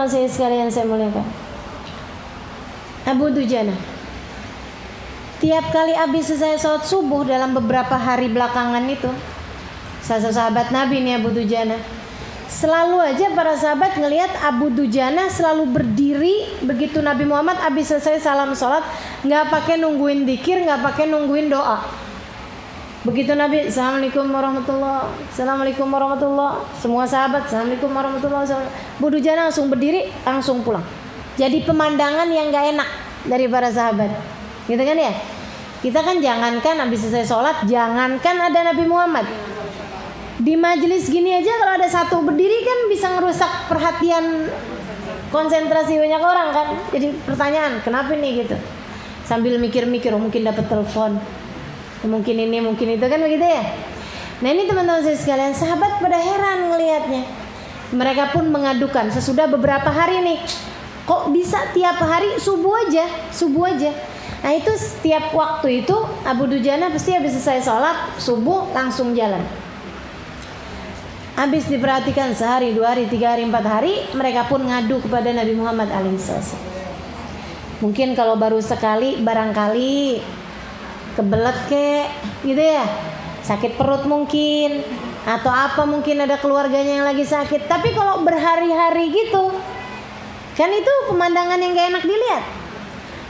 saya sekalian saya muliakan, Abu Dujana tiap kali habis selesai sholat subuh dalam beberapa hari belakangan itu, sahabat Nabi nih Abu Dujana, selalu aja para sahabat ngelihat Abu Dujana selalu berdiri begitu Nabi Muhammad habis selesai salam sholat, nggak pakai nungguin dzikir, nggak pakai nungguin doa. Begitu Nabi, Assalamualaikum warahmatullah, Assalamualaikum warahmatullah, semua sahabat, Assalamualaikum warahmatullah, Abu Dujana langsung berdiri, langsung pulang. Jadi pemandangan yang nggak enak dari para sahabat, gitu kan ya? Kita kan jangankan habis selesai sholat, jangankan ada Nabi Muhammad, di majelis gini aja kalau ada satu berdiri kan bisa ngerusak perhatian, konsentrasi banyak orang kan. Jadi pertanyaan, kenapa nih gitu? Sambil mikir-mikir, oh, mungkin dapat telepon, mungkin ini, mungkin itu kan begitu ya. Nah ini teman-teman saya sekalian, sahabat pada heran ngelihatnya. Mereka pun mengadukan sesudah beberapa hari nih, kok bisa tiap hari subuh aja. Nah itu setiap waktu itu Abu Dujana pasti habis selesai sholat subuh langsung jalan. Habis diperhatikan sehari, 2 hari, 3 hari, 4 hari, mereka pun ngadu kepada Nabi Muhammad alaihissalam. Mungkin kalau baru sekali barangkali kebelet kek gitu ya, sakit perut mungkin, atau apa, mungkin ada keluarganya yang lagi sakit. Tapi kalau berhari-hari gitu kan itu pemandangan yang gak enak dilihat.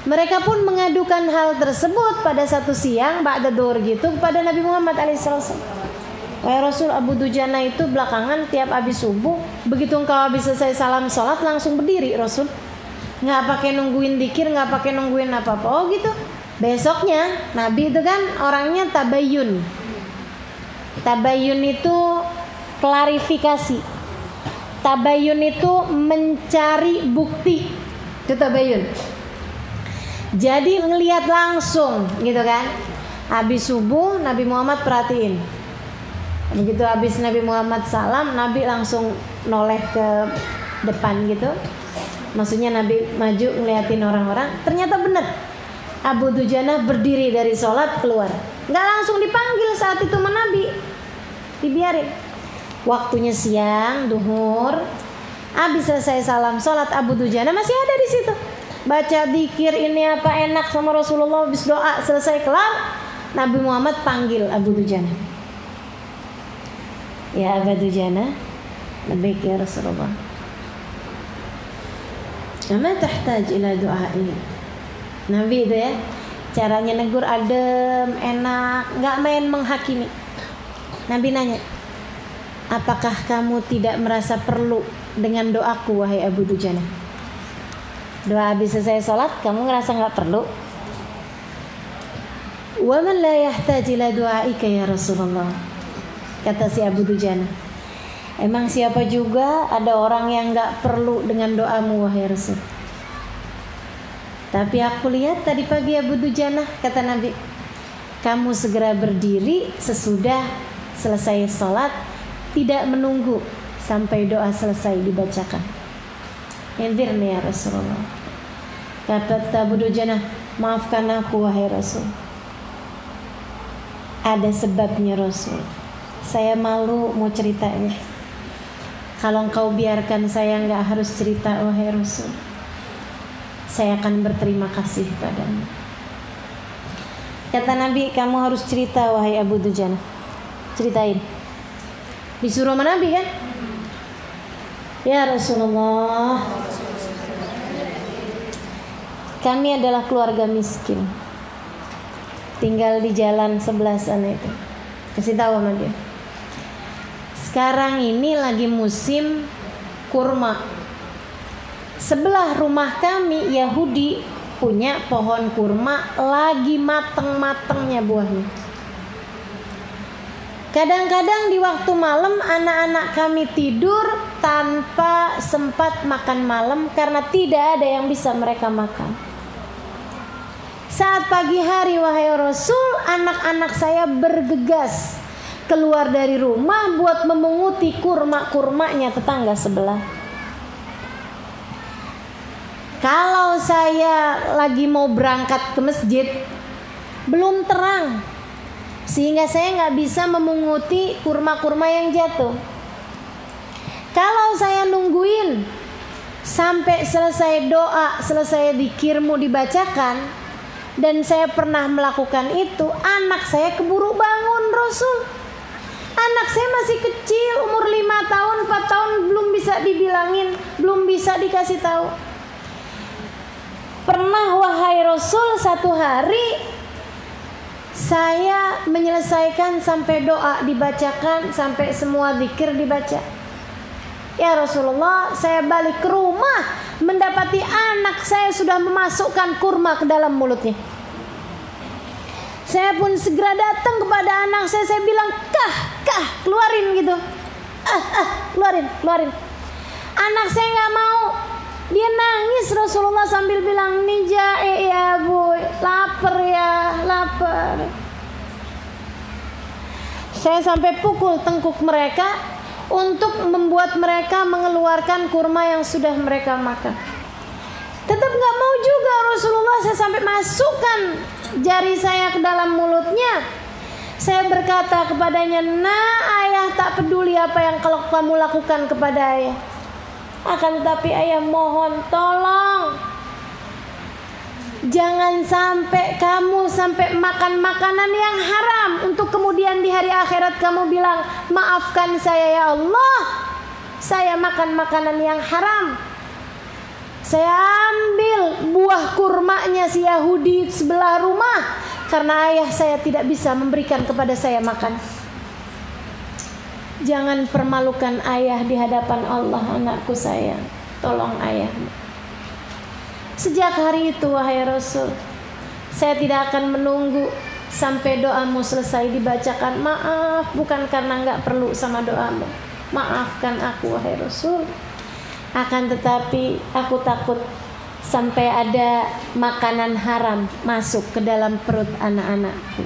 Mereka pun mengadukan hal tersebut pada satu siang ba'da dhuhr gitu kepada Nabi Muhammad alaihissalam. Wahai Rasul, Abu Dujana itu belakangan tiap habis subuh, begitu engkau habis selesai salam sholat langsung berdiri Rasul, nggak pakai nungguin dzikir, nggak pakai nungguin apa-apa. Oh gitu. Besoknya Nabi itu kan orangnya tabayun. Tabayun itu klarifikasi. Tabayun itu mencari bukti. Itu tabayun. Jadi ngelihat langsung gitu kan. Habis subuh Nabi Muhammad perhatiin. Begitu habis Nabi Muhammad salam, Nabi langsung noleh ke depan gitu. Maksudnya Nabi maju ngeliatin orang-orang. Ternyata benar, Abu Dujana berdiri dari sholat keluar. Nggak langsung dipanggil saat itu sama Nabi, dibiarin. Waktunya siang, duhur, habis selesai salam sholat, Abu Dujana masih ada di situ. Baca dzikir ini apa enak sama Rasulullah, habis doa selesai kelar, Nabi Muhammad panggil Abu Dujana. Ya Abu Dujana, labbaik ya Rasulullah. Ma tahtaj ila du'ai. Nabi itu ya, caranya negur adem, enak, nggak main menghakimi. Nabi nanya, apakah kamu tidak merasa perlu dengan doaku wahai Abu Dujana? Doa habis selesai sholat kamu ngerasa nggak perlu? Wa man la yahtaj ila du'aika ya Rasulullah, kata si Abu Dujana. Emang siapa juga ada orang yang nggak perlu dengan doamu wahai Rasul? Tapi aku lihat tadi pagi Abu Dujana, kata Nabi, kamu segera berdiri sesudah selesai sholat, tidak menunggu sampai doa selesai dibacakan. Inzirni ya Rasulullah. Kata Abu Dujana, maafkan aku wahai Rasul. Ada sebabnya Rasul. Saya malu mau ceritanya. Kalau engkau biarkan saya nggak harus cerita wahai Rasul, saya akan berterima kasih padamu. Kata Nabi, kamu harus cerita wahai Abu Dujana. Ceritain. Disuruh sama Nabi kan? Ya Rasulullah, kami adalah keluarga miskin, tinggal di jalan sebelah sana itu. Kasih tahu sama dia. Sekarang ini lagi musim kurma. Sebelah rumah kami Yahudi punya pohon kurma, lagi mateng-matengnya buahnya. Kadang-kadang di waktu malam anak-anak kami tidur tanpa sempat makan malam karena tidak ada yang bisa mereka makan. Saat pagi hari wahai Rasul, anak-anak saya bergegas keluar dari rumah buat memunguti kurma-kurmanya tetangga sebelah. Kalau saya lagi mau berangkat ke masjid, belum terang, sehingga saya nggak bisa memunguti kurma-kurma yang jatuh. Kalau saya nungguin sampai selesai doa, selesai zikirmu dibacakan, dan saya pernah melakukan itu, anak saya keburu bangun Rasul. Anak saya masih kecil, umur 5 tahun, 4 tahun, belum bisa dibilangin, belum bisa dikasih tahu. Pernah wahai Rasul, satu hari saya menyelesaikan sampai doa dibacakan, sampai semua zikir dibaca. Ya Rasulullah, saya balik ke rumah, mendapati anak saya sudah memasukkan kurma ke dalam mulutnya. Saya pun segera datang kepada anak saya bilang, kah, keluarin gitu. Keluarin. Anak saya nggak mau. Dia nangis Rasulullah sambil bilang, nih jae ya bu, lapar. Saya sampai pukul tengkuk mereka untuk membuat mereka mengeluarkan kurma yang sudah mereka makan. Tetap nggak mau juga Rasulullah. Saya sampai masukkan jari saya ke dalam mulutnya. Saya berkata kepadanya, nah ayah tak peduli apa yang kalau kamu lakukan kepada ayah. Akan tetapi ayah mohon tolong, jangan sampai kamu sampai makan makanan yang haram untuk kemudian di hari akhirat kamu bilang, maafkan saya ya Allah, saya makan makanan yang haram. Saya ambil buah kurmanya si Yahudi sebelah rumah karena ayah saya tidak bisa memberikan kepada saya makan. Jangan permalukan ayah di hadapan Allah, anakku sayang. Tolong ayah. Sejak hari itu wahai Rasul, saya tidak akan menunggu sampai doamu selesai dibacakan. Maaf, bukan karena nggak perlu sama doamu. Maafkan aku wahai Rasul. Akan tetapi aku takut sampai ada makanan haram masuk ke dalam perut anak-anakku.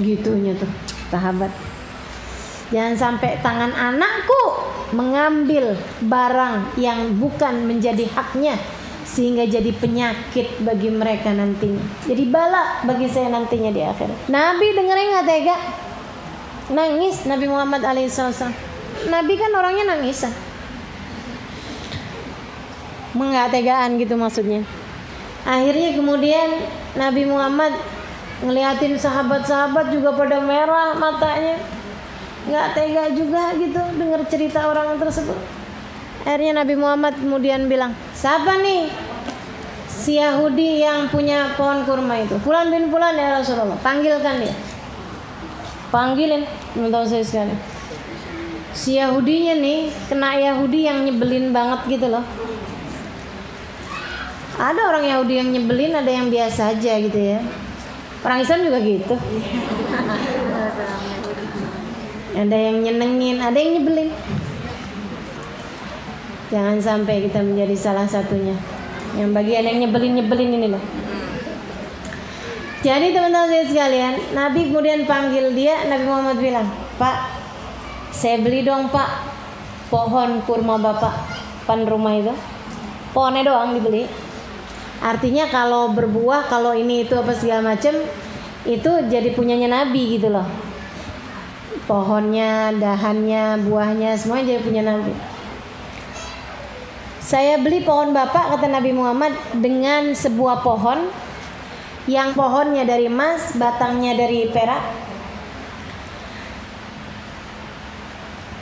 Gitunya tuh sahabat. Jangan sampai tangan anakku mengambil barang yang bukan menjadi haknya, sehingga jadi penyakit bagi mereka nantinya, jadi bala bagi saya nantinya di akhirat. Nabi dengerin nggak tega, nangis Nabi Muhammad alaihissalam. Nabi kan orangnya nangis, nggak tegaan gitu maksudnya. Akhirnya kemudian Nabi Muhammad ngeliatin sahabat-sahabat juga pada merah matanya, nggak tega juga gitu dengar cerita orang tersebut. Akhirnya Nabi Muhammad kemudian bilang, siapa nih si Yahudi yang punya pohon kurma itu? Fulan bin Fulan ya Rasulullah, panggilkan dia. Panggilin, belum tahu saya sekali. Si Yahudinya nih kena Yahudi yang nyebelin banget gitu loh. Ada orang Yahudi yang nyebelin, ada yang biasa aja gitu ya. Orang Islam juga gitu. Ada yang nyenengin, ada yang nyebelin. Jangan sampai kita menjadi salah satunya. Yang bagian yang nyebelin ini loh. Jadi teman-teman saya sekalian, Nabi kemudian panggil dia. Nabi Muhammad bilang, Pak, saya beli dong Pak pohon kurma Bapak pan rumah itu. Pohonnya doang dibeli. Artinya kalau berbuah, kalau ini itu apa segala macam, itu jadi punyanya Nabi gitu loh. Pohonnya, dahannya, buahnya, semuanya jadi punya Nabi. Saya beli pohon Bapak, kata Nabi Muhammad, dengan sebuah pohon yang pohonnya dari emas, batangnya dari perak.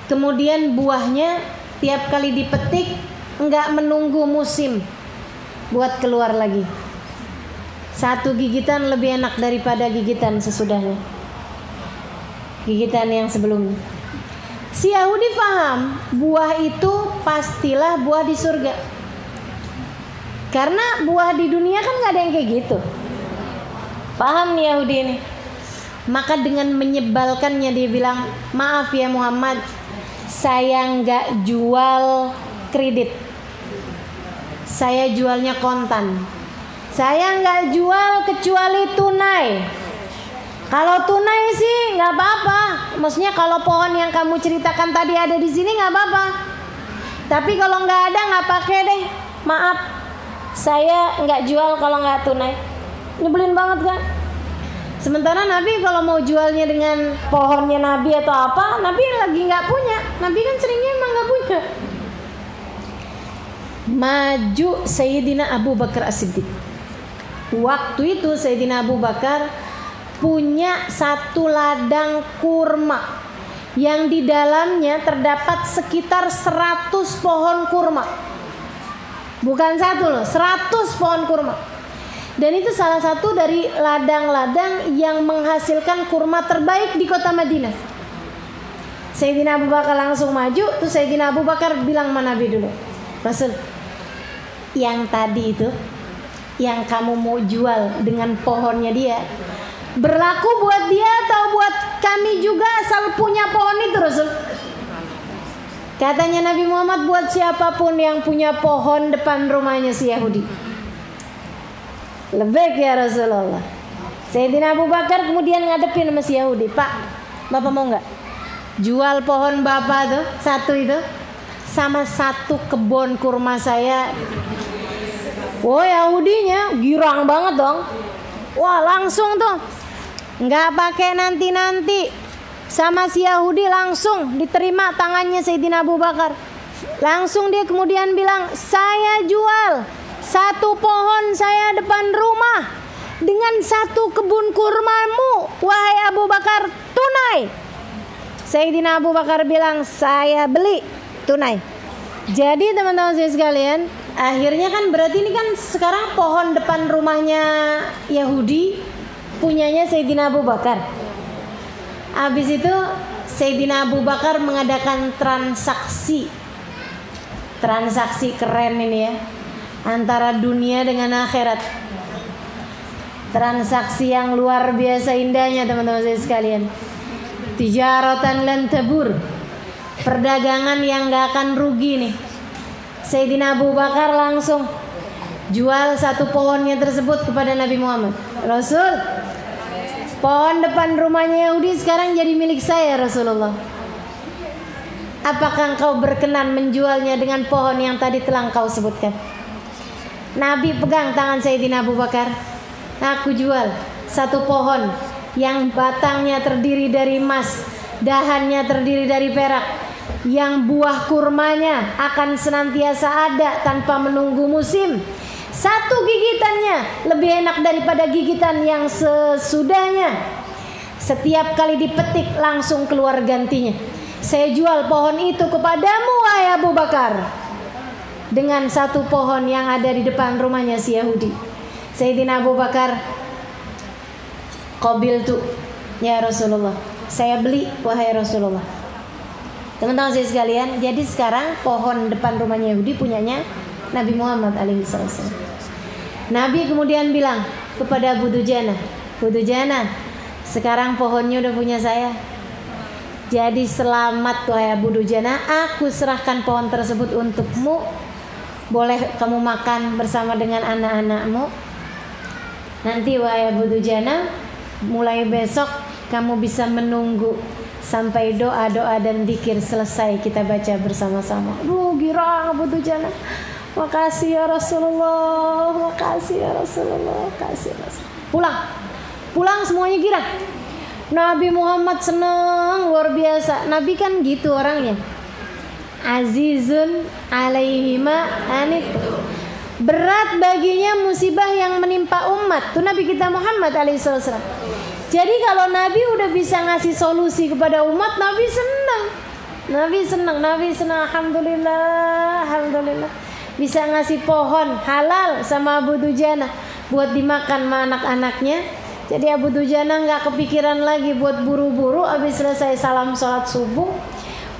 Kemudian buahnya tiap kali dipetik enggak menunggu musim buat keluar lagi. Satu gigitan lebih enak daripada gigitan sesudahnya, gigitan yang sebelumnya. Si Yahudi paham buah itu pastilah buah di surga, karena buah di dunia kan nggak ada yang kayak gitu. Paham nih Yahudi ini. Maka dengan menyebalkannya dia bilang, maaf ya Muhammad, saya nggak jual kredit, saya jualnya kontan. Saya nggak jual kecuali tunai. Kalau tunai sih nggak apa-apa. Maksudnya kalau pohon yang kamu ceritakan tadi ada di sini nggak apa-apa. Tapi kalau nggak ada nggak pakai deh. Maaf, saya nggak jual kalau nggak tunai. Nyebelin banget kan? Sementara Nabi kalau mau jualnya dengan pohonnya Nabi atau apa, Nabi lagi nggak punya. Nabi kan seringnya emang gak punya. Maju Sayyidina Abu Bakar As-Siddiq. Waktu itu Sayyidina Abu Bakar punya satu ladang kurma yang di dalamnya terdapat sekitar 100 pohon kurma. Bukan satu loh, 100 pohon kurma. Dan itu salah satu dari ladang-ladang yang menghasilkan kurma terbaik di kota Madinah. Sayyidina Abu Bakar langsung maju. Terus Sayyidina Abu Bakar bilang sama Nabi dulu, Rasul, yang tadi itu, yang kamu mau jual dengan pohonnya dia, berlaku buat dia atau buat kami juga asal punya pohon itu, Rasul? Katanya Nabi Muhammad, buat siapapun yang punya pohon depan rumahnya si Yahudi. Lebih ya Rasulullah. Sayyidina Abu Bakar kemudian ngadepin sama si Yahudi, Pak, Bapak mau nggak jual pohon Bapak tuh satu itu sama satu kebun kurma saya? Oh, Yahudinya girang banget dong. Wah, langsung tuh, nggak pakai nanti-nanti, sama si Yahudi langsung diterima tangannya Sayyidina Abu Bakar. Langsung dia kemudian bilang, saya jual satu pohon saya depan rumah dengan satu kebun kurmamu, wahai Abu Bakar, tunai. Sayyidina Abu Bakar bilang, saya beli tunai. Jadi teman-teman sekalian, akhirnya kan berarti ini kan sekarang pohon depan rumahnya Yahudi punyanya Sayyidina Abu Bakar. Habis itu Sayyidina Abu Bakar mengadakan transaksi keren ini ya, antara dunia dengan akhirat. Transaksi yang luar biasa indahnya teman-teman sekalian. Tijaratan lan tabur, perdagangan yang gak akan rugi nih. Sayyidina Abu Bakar langsung jual satu pohonnya tersebut kepada Nabi Muhammad. Rasul, pohon depan rumahnya Yahudi sekarang jadi milik saya Rasulullah. Apakah engkau berkenan menjualnya dengan pohon yang tadi telah engkau sebutkan? Nabi pegang tangan Sayyidina Abu Bakar. Aku jual satu pohon yang batangnya terdiri dari emas, dahannya terdiri dari perak, yang buah kurmanya akan senantiasa ada tanpa menunggu musim. Satu gigitannya lebih enak daripada gigitan yang sesudahnya. Setiap kali dipetik langsung keluar gantinya. Saya jual pohon itu kepadamu, wahai Abu Bakar, dengan satu pohon yang ada di depan rumahnya si Yahudi. Sayyidina Abu Bakar, qabiltu ya Rasulullah, saya beli wahai Rasulullah. Teman-teman saya sekalian, jadi sekarang pohon depan rumahnya Yahudi punyanya Nabi Muhammad alaihissalam. Nabi kemudian bilang kepada Abu Dujana, Abu Dujana, sekarang pohonnya udah punya saya. Jadi selamat wahai Abu Dujana, aku serahkan pohon tersebut untukmu. Boleh kamu makan bersama dengan anak-anakmu. Nanti wahai Abu Dujana, mulai besok kamu bisa menunggu sampai doa-doa dan zikir selesai kita baca bersama-sama. Girang Abu Dujana. Makasih ya Rasulullah, makasih ya Rasulullah, makasih ya Rasulullah. Pulang semuanya girang. Nabi Muhammad senang luar biasa. Nabi kan gitu orangnya. Azizun alaihima anit. Berat baginya musibah yang menimpa umat. Tuh Nabi kita Muhammad alaihissalam. Jadi kalau Nabi udah bisa ngasih solusi kepada umat, Nabi senang. Nabi senang. Alhamdulillah, alhamdulillah. Bisa ngasih pohon halal sama Abu Dujana buat dimakan sama anak-anaknya. Jadi Abu Dujana nggak kepikiran lagi buat buru-buru habis selesai salam sholat subuh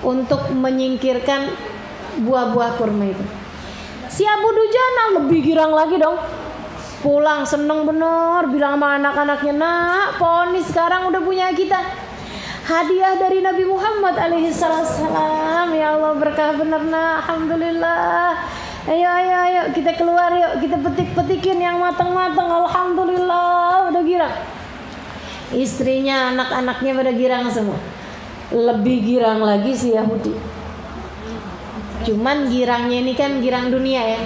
untuk menyingkirkan buah-buah kurma itu. Si Abu Dujana lebih girang lagi dong. Pulang seneng bener, bilang sama anak-anaknya, nak, pohon ini sekarang udah punya kita. Hadiah dari Nabi Muhammad alaihissalam. Ya Allah, berkah bener nak, alhamdulillah. Ayo kita keluar yuk, kita petik-petikin yang matang-matang. Alhamdulillah, udah girang. Istrinya, anak-anaknya pada girang semua. Lebih girang lagi si Yahudi. Cuman girangnya ini kan girang dunia ya.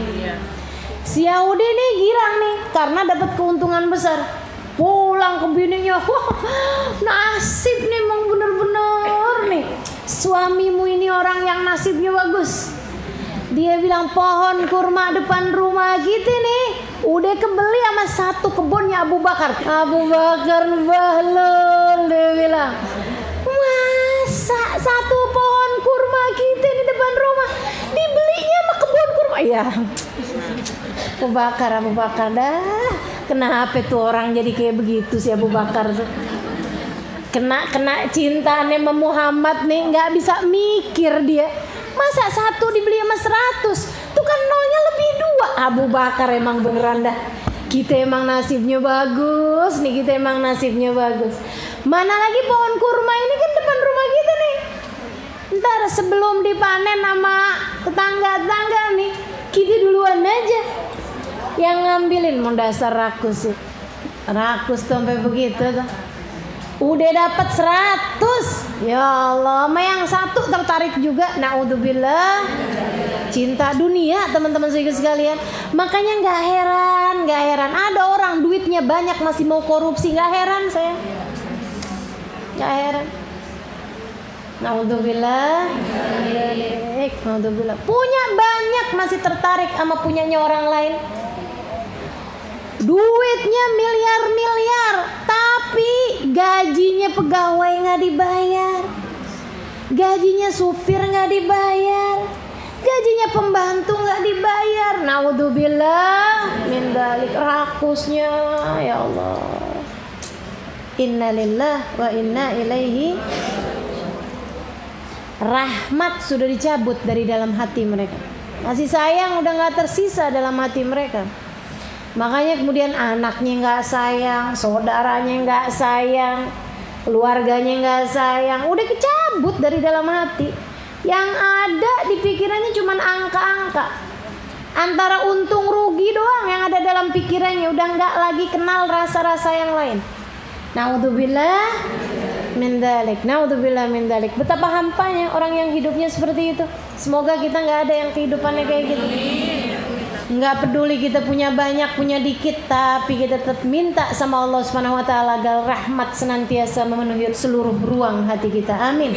Si Yahudi nih girang nih karena dapat keuntungan besar. Pulang ke bininya, wah nasib nih emang bener-bener nih. suamimu ini orang yang nasibnya bagus. Dia bilang pohon kurma depan rumah kita nih udah kebeli sama satu kebunnya Abu Bakar. Abu Bakar bahlul, dia bilang, masa satu pohon kurma kita di depan rumah dibelinya sama kebun kurma? Ya, Abu Bakar dah. Kenapa tuh orang jadi kayak begitu si Abu Bakar tuh? Kena cintanya sama Muhammad nih, nggak bisa mikir dia. Masa satu dibeli sama 100? Tuh kan nolnya lebih 2. Abu Bakar emang beneran dah. Kita emang nasibnya bagus nih, kita emang nasibnya bagus. Mana lagi pohon kurma ini kan depan rumah kita nih. Ntar sebelum dipanen sama tetangga-tetangga nih, kita duluan aja yang ngambilin. Mau dasar rakus sih. Rakus tuh sampai begitu tuh. Udah dapat 100. Ya Allah, sama yang satu tertarik juga. Naudzubillah. Cinta dunia, teman-teman sekalian. Makanya nggak heran ada orang duitnya banyak masih mau korupsi. Nggak heran saya. Nggak heran. Naudzubillah. Naudzubillah. Punya banyak masih tertarik sama punyanya orang lain. Duitnya miliar-miliar, tapi gajinya pegawai nggak dibayar, gajinya supir nggak dibayar, gajinya pembantu nggak dibayar. Naudzubillah min dzalik, rakusnya ya Allah. Innalillah wa inna ilaihi. Rahmat sudah dicabut dari dalam hati mereka. Kasih sayang udah nggak tersisa dalam hati mereka. Makanya kemudian anaknya nggak sayang, saudaranya nggak sayang, keluarganya nggak sayang, udah kecabut dari dalam hati. Yang ada di pikirannya cuma angka-angka, antara untung rugi doang yang ada dalam pikirannya, udah nggak lagi kenal rasa-rasa yang lain. Naudzubillah min dzalik, naudzubillah min dzalik. Betapa hampanya orang yang hidupnya seperti itu. Semoga kita nggak ada yang kehidupannya kayak gitu. Nggak peduli kita punya banyak, punya dikit, tapi kita tetap minta sama Allah Subhanahu wa taala agar rahmat senantiasa memenuhi seluruh ruang hati kita. Amin.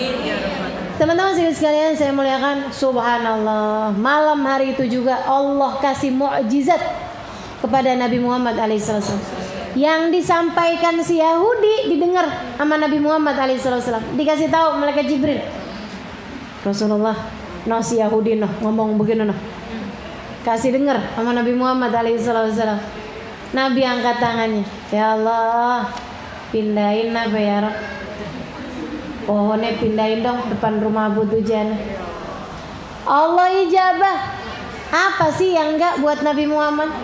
Teman-teman sekalian saya muliakan, subhanallah, malam hari itu juga Allah kasih mukjizat kepada Nabi Muhammad alaihissalam. Yang disampaikan si Yahudi didengar sama Nabi Muhammad alaihissalam. Dikasih tahu malaikat Jibril. Rasulullah, no si Yahudi no ngomong begini no. Kasih dengar sama Nabi Muhammad alaihissalam. Nabi angkat tangannya, ya Allah, pindahin apa ya Rob? Pohonnya pindahin dong depan rumah Abu Dujana. Allah ijabah. Apa sih yang enggak buat Nabi Muhammad?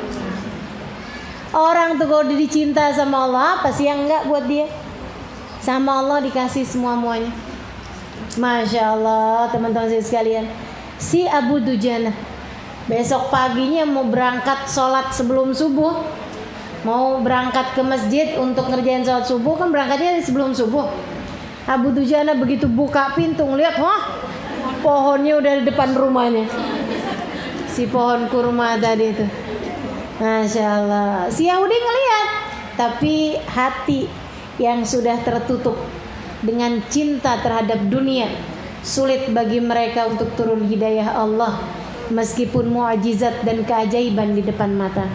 Orang tuh kalau dicinta sama Allah, apa sih yang enggak buat dia? Sama Allah dikasih semua-muanya. Masya Allah, teman-teman sekalian. Si Abu Dujana besok paginya mau berangkat sholat sebelum subuh, mau berangkat ke masjid untuk ngerjain sholat subuh, kan berangkatnya sebelum subuh. Abu Dujana begitu buka pintu ngeliat, wah, pohonnya udah di depan rumahnya, si pohon kurma tadi itu. Masya Allah, si Yahudi ngeliat, tapi hati yang sudah tertutup dengan cinta terhadap dunia, sulit bagi mereka untuk turun hidayah Allah. Meskipun mukjizat dan keajaiban di depan mata,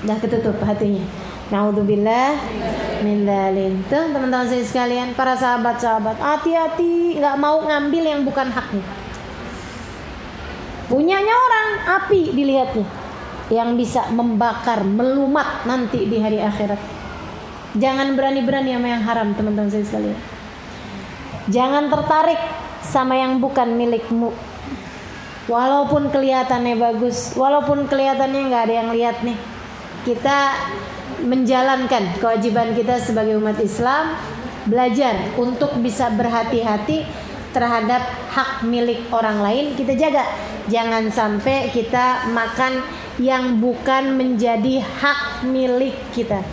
dah ketutup hatinya. Naudzubillah min dzalik. Tuh teman-teman saya sekalian, para sahabat-sahabat, hati-hati nggak mau ngambil yang bukan haknya. Punyanya orang, api dilihatnya, yang bisa membakar, melumat nanti di hari akhirat. Jangan berani-berani sama yang haram, teman-teman saya sekalian. Jangan tertarik sama yang bukan milikmu. Walaupun kelihatannya bagus, walaupun kelihatannya nggak ada yang lihat nih, kita menjalankan kewajiban kita sebagai umat Islam, belajar untuk bisa berhati-hati terhadap hak milik orang lain. Kita jaga, jangan sampai kita makan yang bukan menjadi hak milik kita.